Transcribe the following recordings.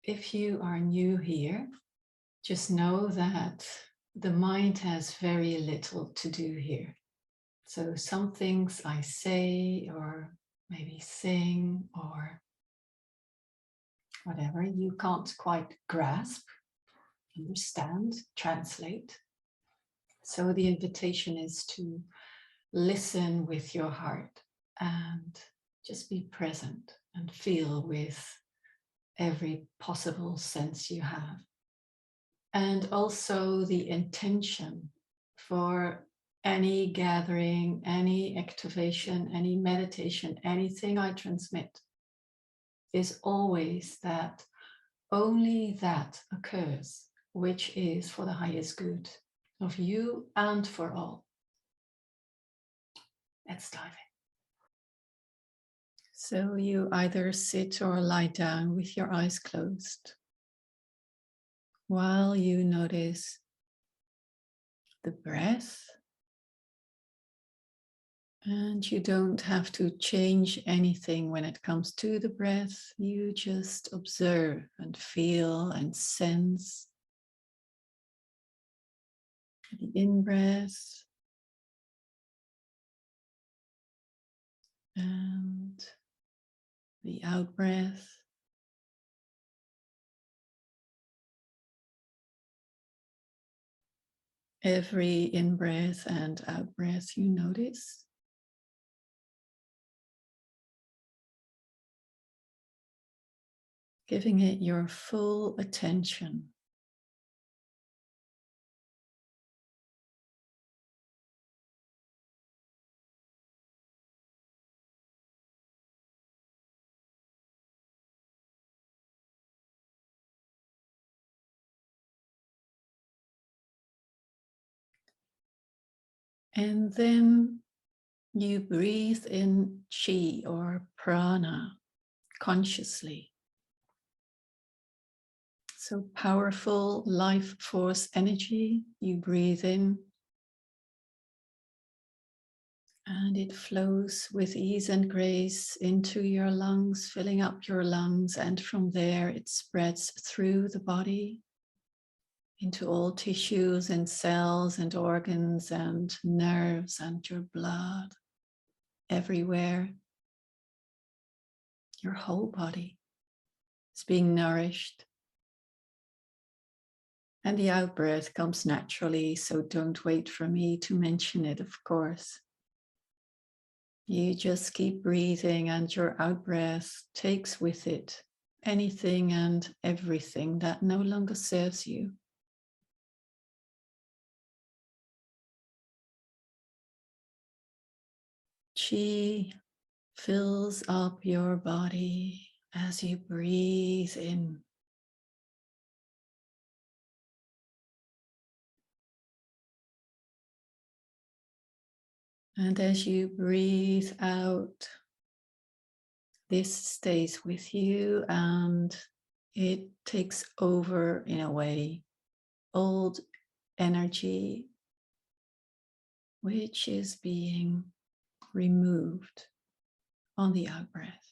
if you are new here, just know that the mind has very little to do here. So some things I say or maybe sing or whatever, you can't quite grasp, understand, translate. So the invitation is to listen with your heart and just be present and feel with every possible sense you have. And also the intention for any gathering, any activation, any meditation, anything I transmit is always that only that occurs, which is for the highest good of you and for all. Let's dive in. So you either sit or lie down with your eyes closed while you notice the breath. And you don't have to change anything when it comes to the breath. You just observe and feel and sense the in-breath and the out-breath. Every in-breath and out-breath you notice. Giving it your full attention. And then you breathe in chi or prana consciously. So powerful life force energy, you breathe in and it flows with ease and grace into your lungs, filling up your lungs, and from there it spreads through the body into all tissues and cells and organs and nerves and your blood, everywhere. Your whole body is being nourished. And the out-breath comes naturally, so don't wait for me to mention it, of course. You just keep breathing and your out-breath takes with it anything and everything that no longer serves you. Chi fills up your body as you breathe in. And as you breathe out, this stays with you and it takes over, in a way, old energy which is being removed on the out-breath.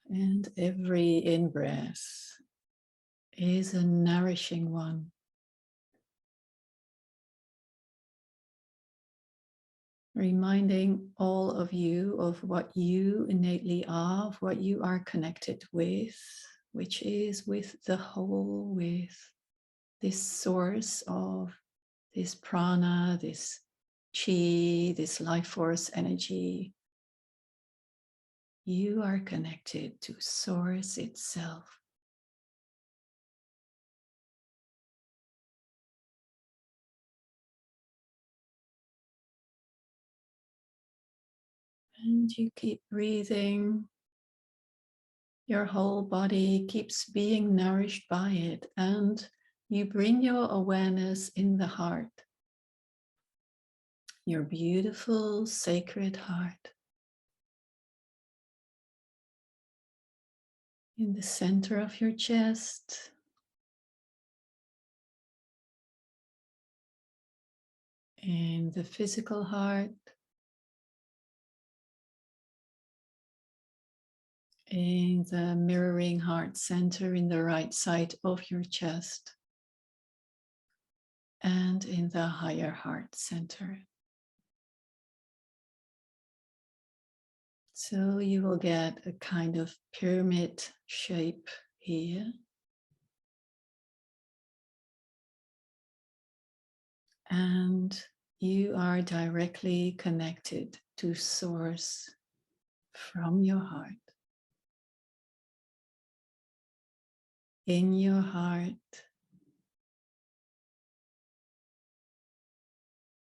And every in-breath is a nourishing one. Reminding all of you of what you innately are, of what you are connected with, which is with the whole, with this source of this prana, this chi, this life force energy. You are connected to source itself. And you keep breathing. Your whole body keeps being nourished by it, and you bring your awareness in the heart. Your beautiful, sacred heart. In the center of your chest. in the physical heart, in the mirroring heart center in the right side of your chest, and in the higher heart center. So you will get a kind of pyramid shape here. And you are directly connected to Source from your heart. In your heart,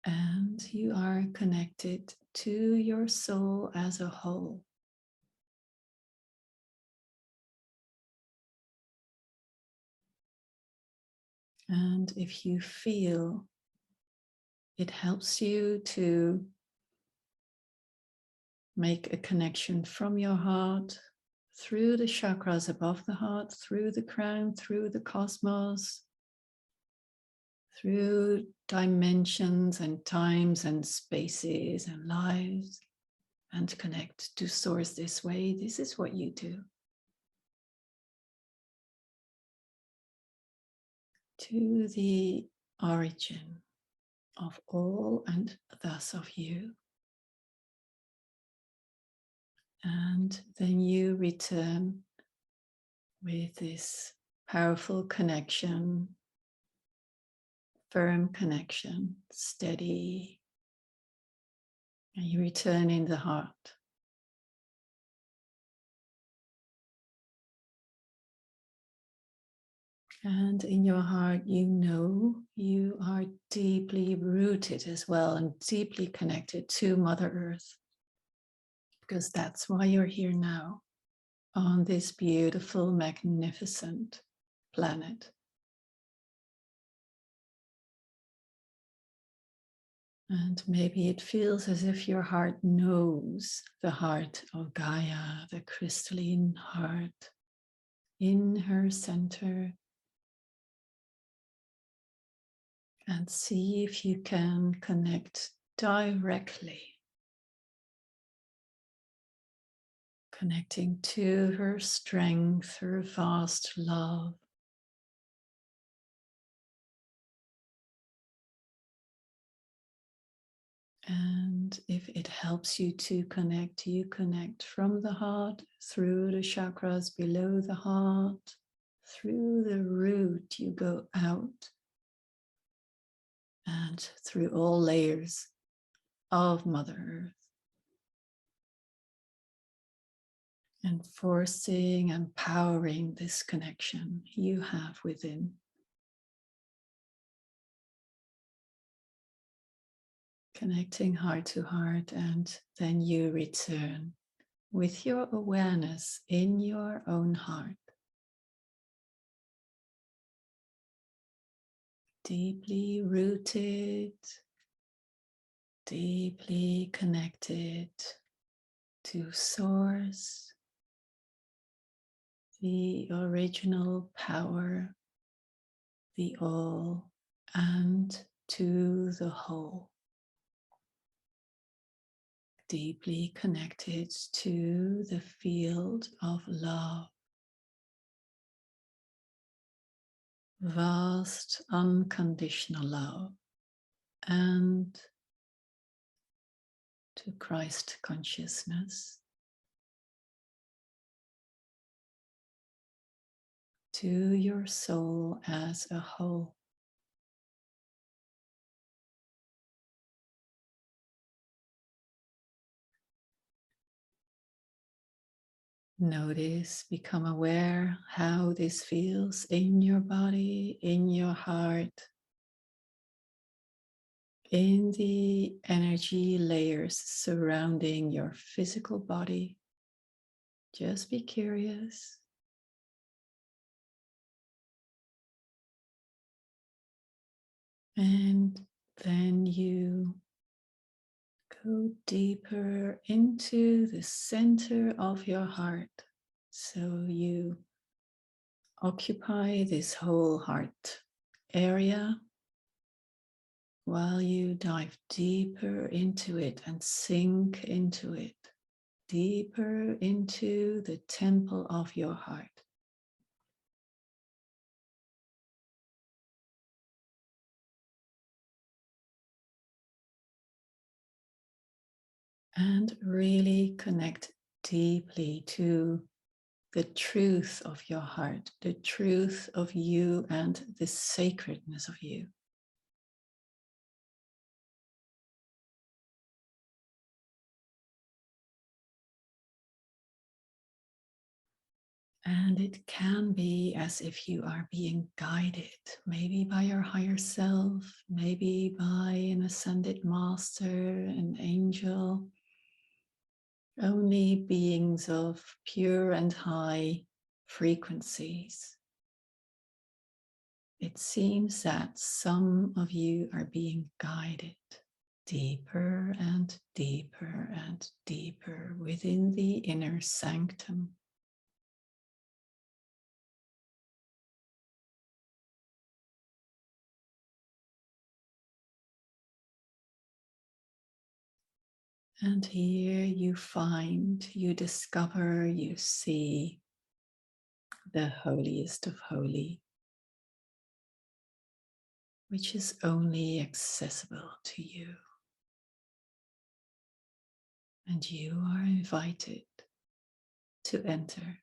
and you are connected to your soul as a whole. And if you feel it helps you to make a connection from your heart through the chakras above the heart, through the crown, through the cosmos, through dimensions and times and spaces and lives, and connect to Source this way, this is what you do. To the origin of all and thus of you. And then you return with this powerful connection, firm connection, steady. And you return in the heart. And in your heart, you know you are deeply rooted as well and deeply connected to Mother Earth. Because that's why you're here now on this beautiful, magnificent planet. And maybe it feels as if your heart knows the heart of Gaia, the crystalline heart in her center. And see if you can connect directly, connecting to her strength, her vast love. And if it helps you to connect, you connect from the heart, through the chakras below the heart, through the root, you go out, and through all layers of Mother Earth. And forcing and powering this connection you have within. Connecting heart to heart, and then you return with your awareness in your own heart. Deeply rooted, deeply connected to Source, the original power, the all, and to the whole. Deeply connected to the field of love. Vast unconditional love, and to Christ consciousness, to your soul as a whole. Notice, become aware how this feels in your body, in your heart, in the energy layers surrounding your physical body. Just be curious. And then you go deeper into the center of your heart. So you occupy this whole heart area while you dive deeper into it and sink into it, deeper into the temple of your heart. And really connect deeply to the truth of your heart, the truth of you and the sacredness of you. And it can be as if you are being guided, maybe by your higher self, maybe by an ascended master, an angel, only beings of pure and high frequencies. It seems that some of you are being guided deeper and deeper and deeper within the inner sanctum. And here you find, you discover, you see the holiest of holy, which is only accessible to you. And you are invited to enter.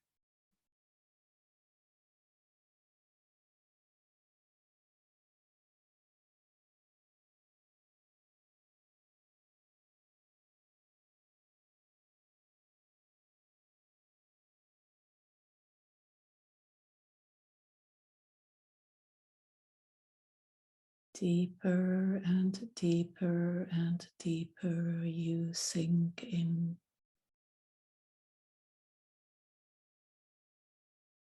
Deeper and deeper and deeper you sink in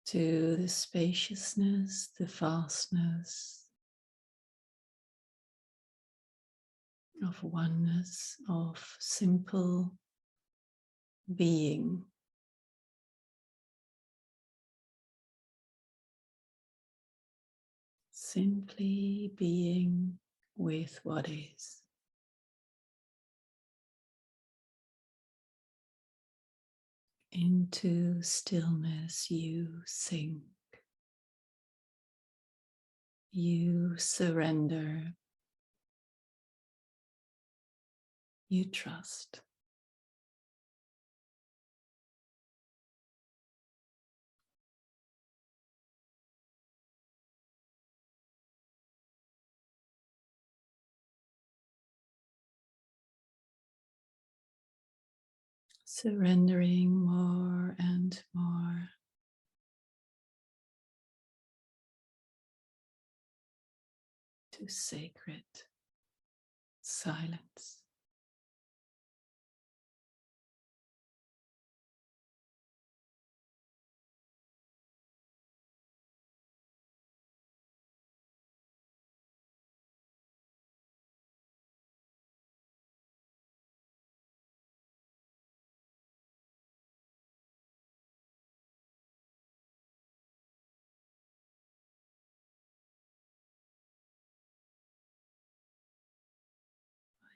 to the spaciousness, the vastness of oneness, of simple being. Simply being with what is. Into stillness you sink. You surrender. You trust. Surrendering more and more to sacred silence.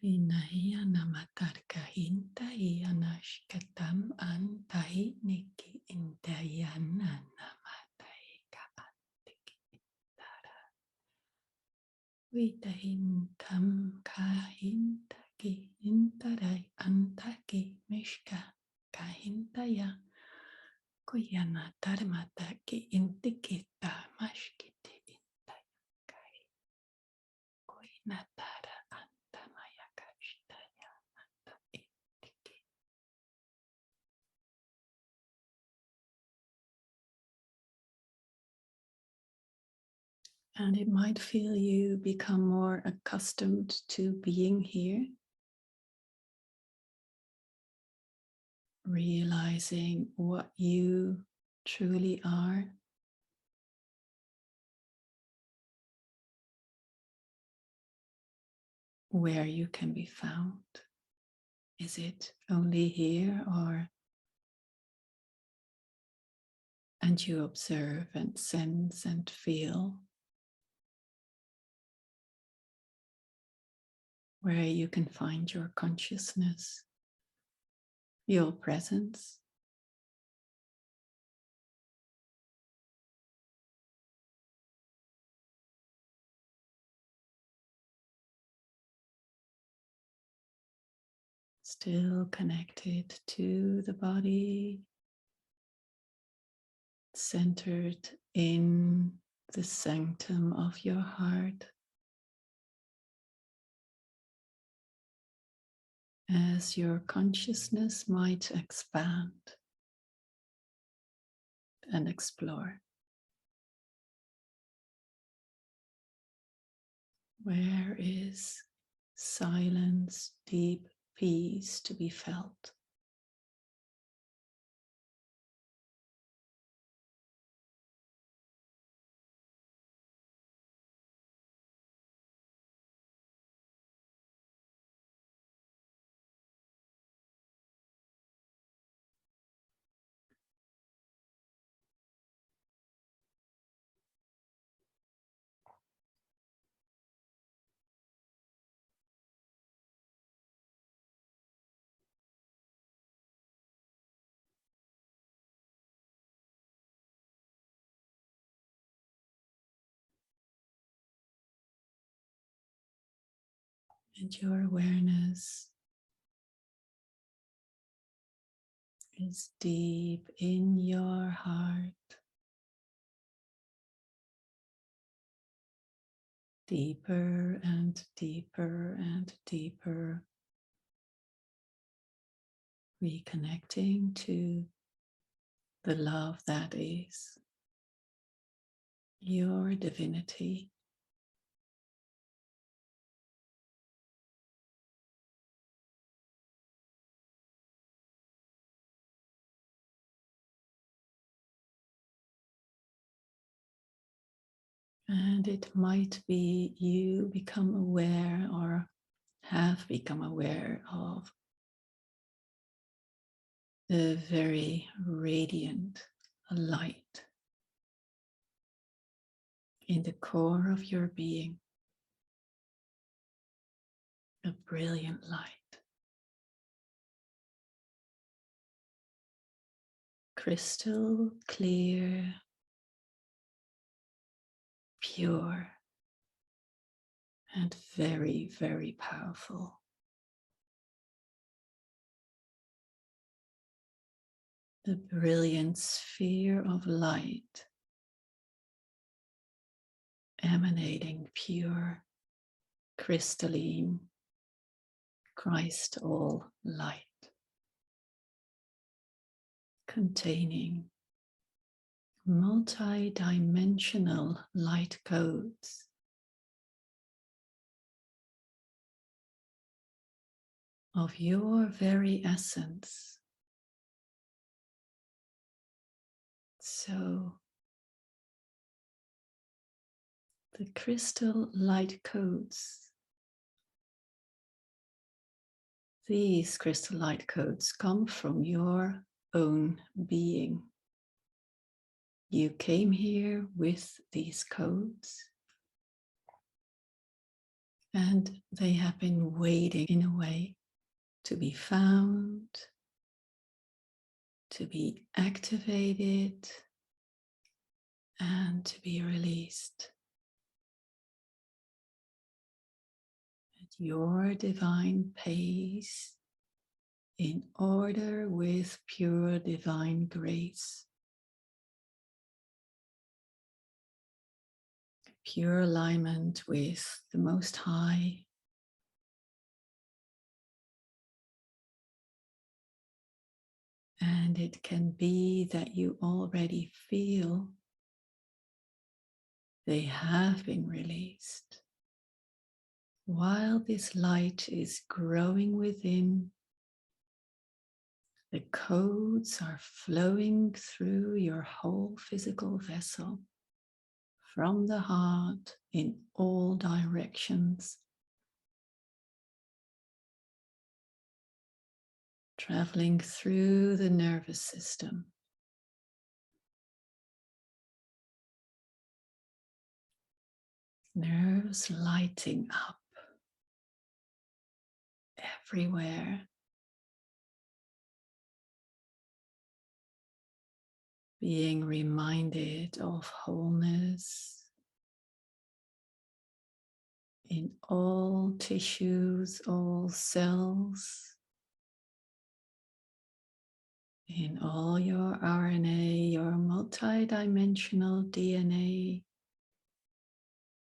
Inaya namatarka hinta ianash katam antai niki intayana namatai kaantiki intara. Vitahintam kahintaki intarai antaki mishka kahintaya kuyana tarmataki intikita mashkiti intaya kai kuinatara. And it might feel you become more accustomed to being here, realizing what you truly are, where you can be found. Is it only here, or and you observe and sense and feel? where you can find your consciousness, your presence. Still connected to the body, centered in the sanctum of your heart. As your consciousness might expand and explore. Where is silence, deep peace to be felt? And your awareness is deep in your heart, deeper and deeper and deeper, reconnecting to the love that is your divinity. And it might be you become aware or have become aware of the very radiant light in the core of your being, a brilliant light, crystal clear, pure, and very, very powerful. The brilliant sphere of light emanating pure, crystalline, Krystal light, containing multi-dimensional light codes of your very essence. So the Krystal Light Codes, these Krystal Light Codes come from your own being. You came here with these codes, and they have been waiting in a way to be found, to be activated, and to be released. At your divine pace, in order with pure divine grace. Pure alignment with the Most High. And it can be that you already feel they have been released. While this light is growing within, the codes are flowing through your whole physical vessel, from the heart in all directions, traveling through the nervous system, nerves lighting up, everywhere. Being reminded of wholeness in all tissues, all cells, in all your RNA, your multidimensional DNA,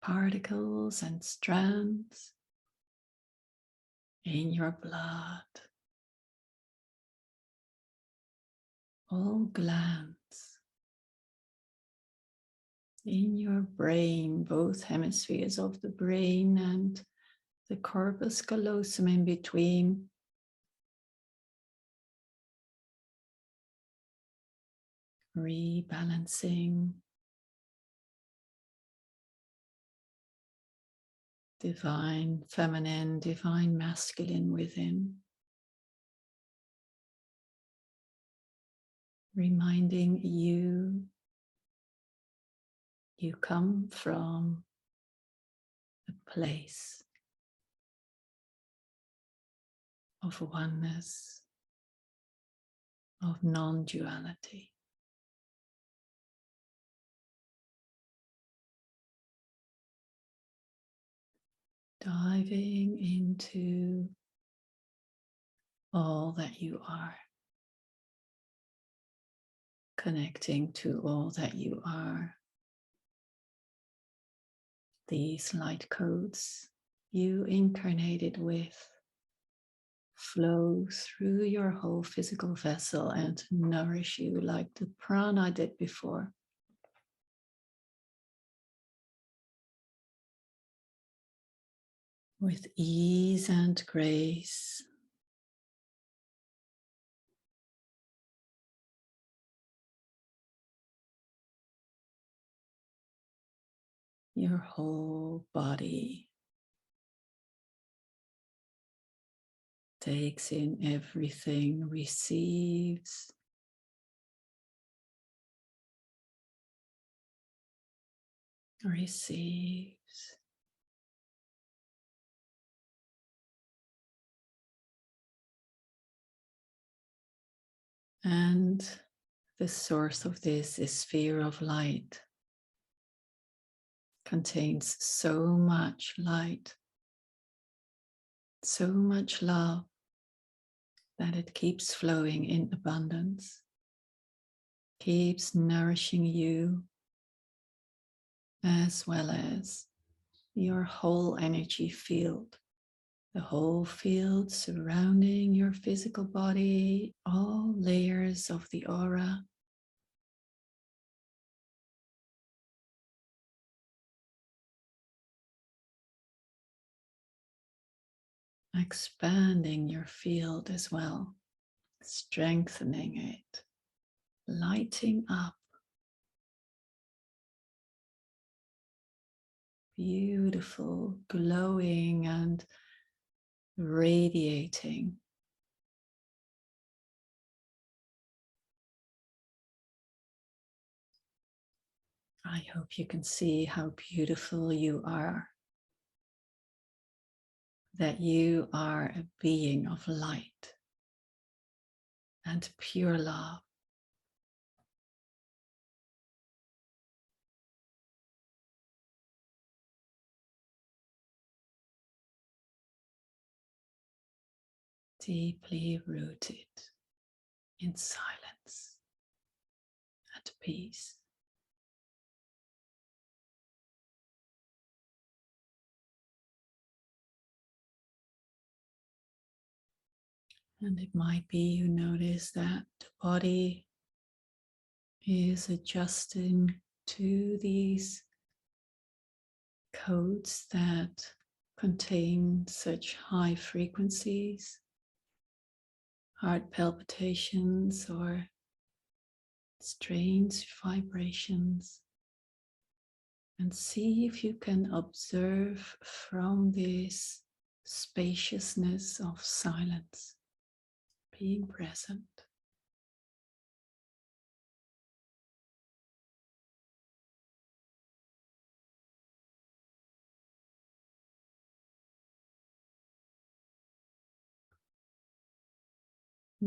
particles and strands, in your blood, all glands, in your brain, both hemispheres of the brain and the corpus callosum in between. Rebalancing divine feminine, divine masculine within. Reminding you, you come from a place of oneness, of non-duality. Diving into all that you are. Connecting to all that you are. These light codes you incarnated with flow through your whole physical vessel and nourish you like the prana did before. With ease and grace. Your whole body takes in everything, receives, receives. And the source of this is sphere of light. Contains so much light, so much love that it keeps flowing in abundance, keeps nourishing you as well as your whole energy field, the whole field surrounding your physical body, all layers of the aura. Expanding your field as well, strengthening it, lighting up. Beautiful, glowing and radiating. I hope you can see how beautiful you are. That you are a being of light and pure love. Deeply rooted in silence and peace. And it might be you notice that the body is adjusting to these codes that contain such high frequencies, heart palpitations or strange vibrations, and see if you can observe from this spaciousness of silence, being present.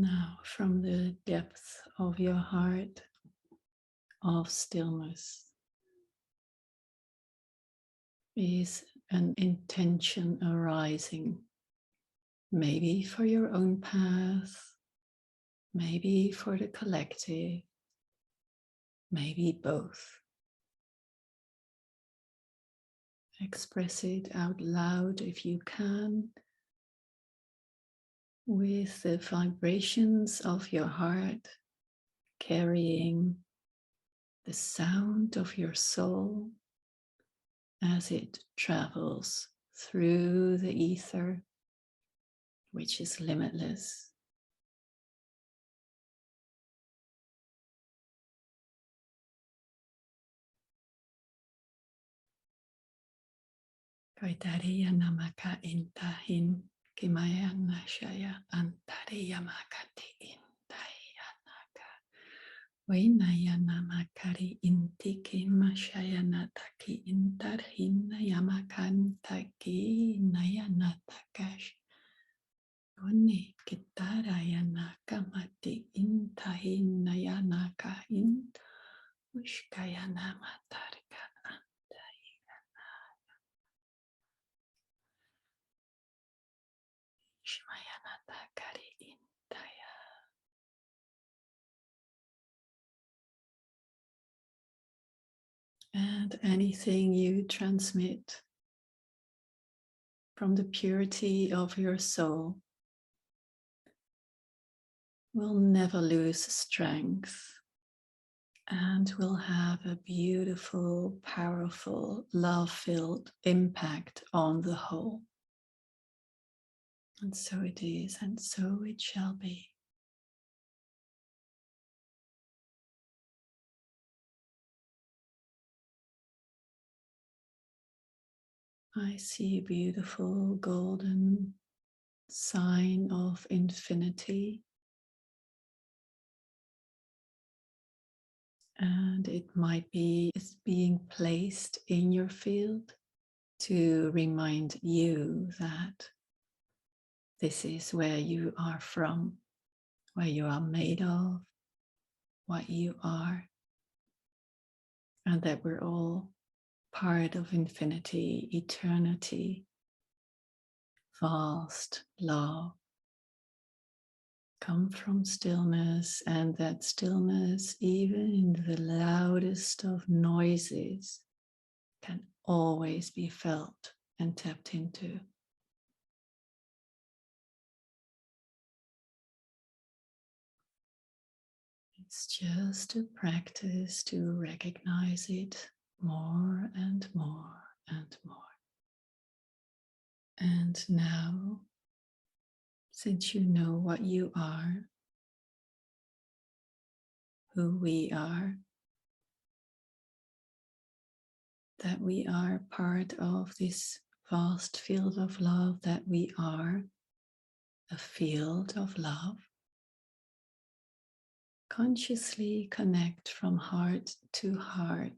Now, from the depth of your heart of stillness is an intention arising, maybe for your own path, maybe for the collective, maybe both. Express it out loud if you can, with the vibrations of your heart carrying the sound of your soul as it travels through the ether, which is limitless. Kaitariya namaka intahin kimaya nashaya antariya makati intaya naka. Wainaya namakari intiki mashaya nataki intarhina yamakantaki nayanatakash. Oni kitaraya nakamati intahin nayanaka int ushkaya namatarka. And anything you transmit from the purity of your soul will never lose strength and will have a beautiful, powerful, love-filled impact on the whole. And so it is, and so it shall be. I see a beautiful golden sign of infinity, and it might be it's being placed in your field to remind you that this is where you are from, where you are made of, what you are, and that we're all part of infinity, eternity, vast love. Come from stillness, and that stillness, even in the loudest of noises, can always be felt and tapped into. It's just a practice to recognize it more and more and more. And now, since you know what you are, who we are, that we are part of this vast field of love, that we are a field of love, consciously connect from heart to heart.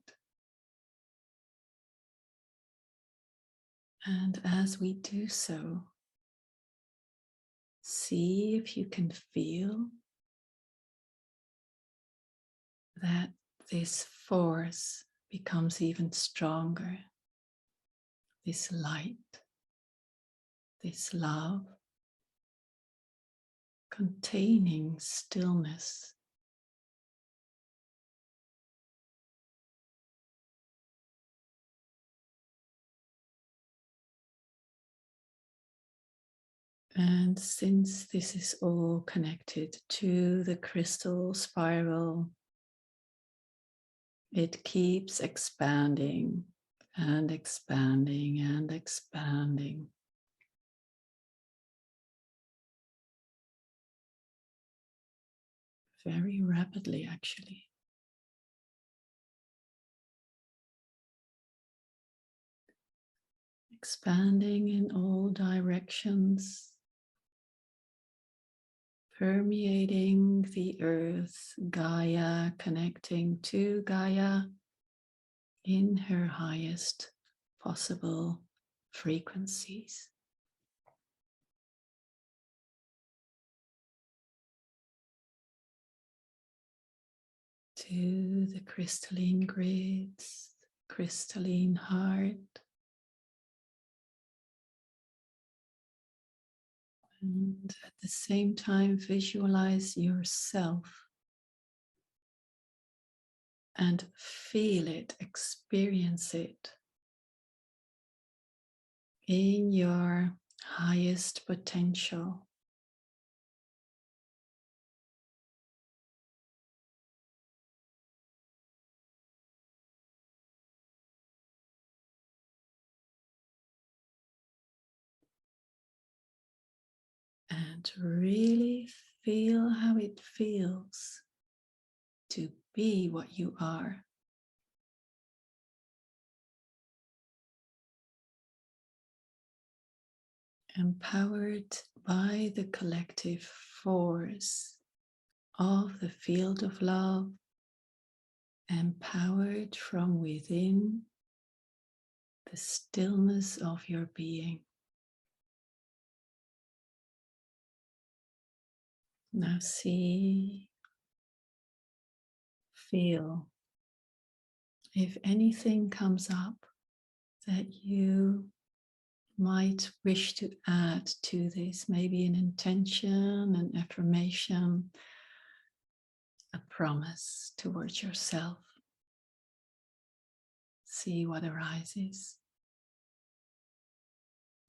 And as we do so, see if you can feel that this force becomes even stronger. This light, this love, containing stillness. And since this is all connected to the crystal spiral, it keeps expanding and expanding and expanding. Very rapidly, actually. Expanding in all directions, permeating the earth, Gaia, connecting to Gaia in her highest possible frequencies. to the crystalline grids, crystalline heart. And at the same time, visualize yourself and feel it, experience it in your highest potential. And really feel how it feels to be what you are. Empowered by the collective force of the field of love, empowered from within the stillness of your being. Now see, feel if anything comes up that you might wish to add to this, maybe an intention, an affirmation, a promise towards yourself. See what arises.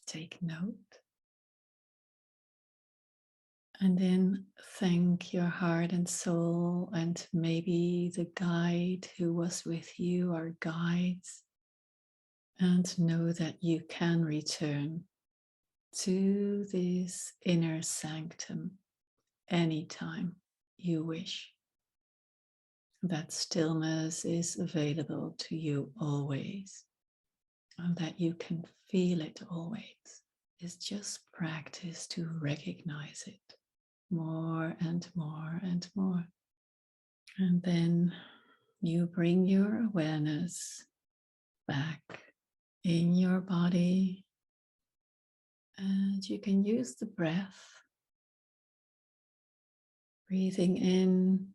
Take note. And then thank your heart and soul and maybe the guide who was with you or guides. And know that you can return to this inner sanctum anytime you wish. That stillness is available to you always, and that you can feel it always. It's just practice to recognize it more and more and more. And then you bring your awareness back in your body, and you can use the breath, breathing in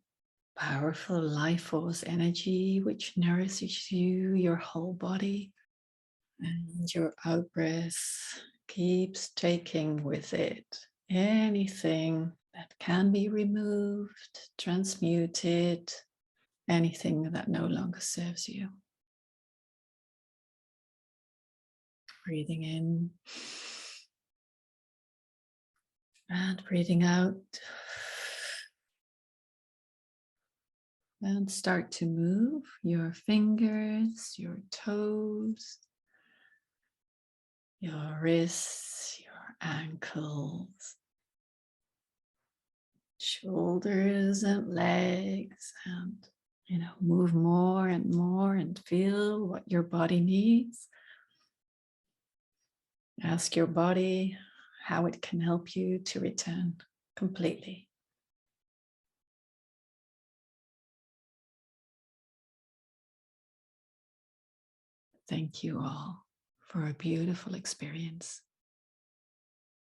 powerful life force energy which nourishes you, your whole body, and your out breath keeps taking with it anything that can be removed, transmuted, anything that no longer serves you. Breathing in and breathing out. And start to move your fingers, your toes, your wrists, your ankles, shoulders and legs, and move more and more and feel what your body needs. Ask your body how it can help you to return completely. Thank you all for a beautiful experience.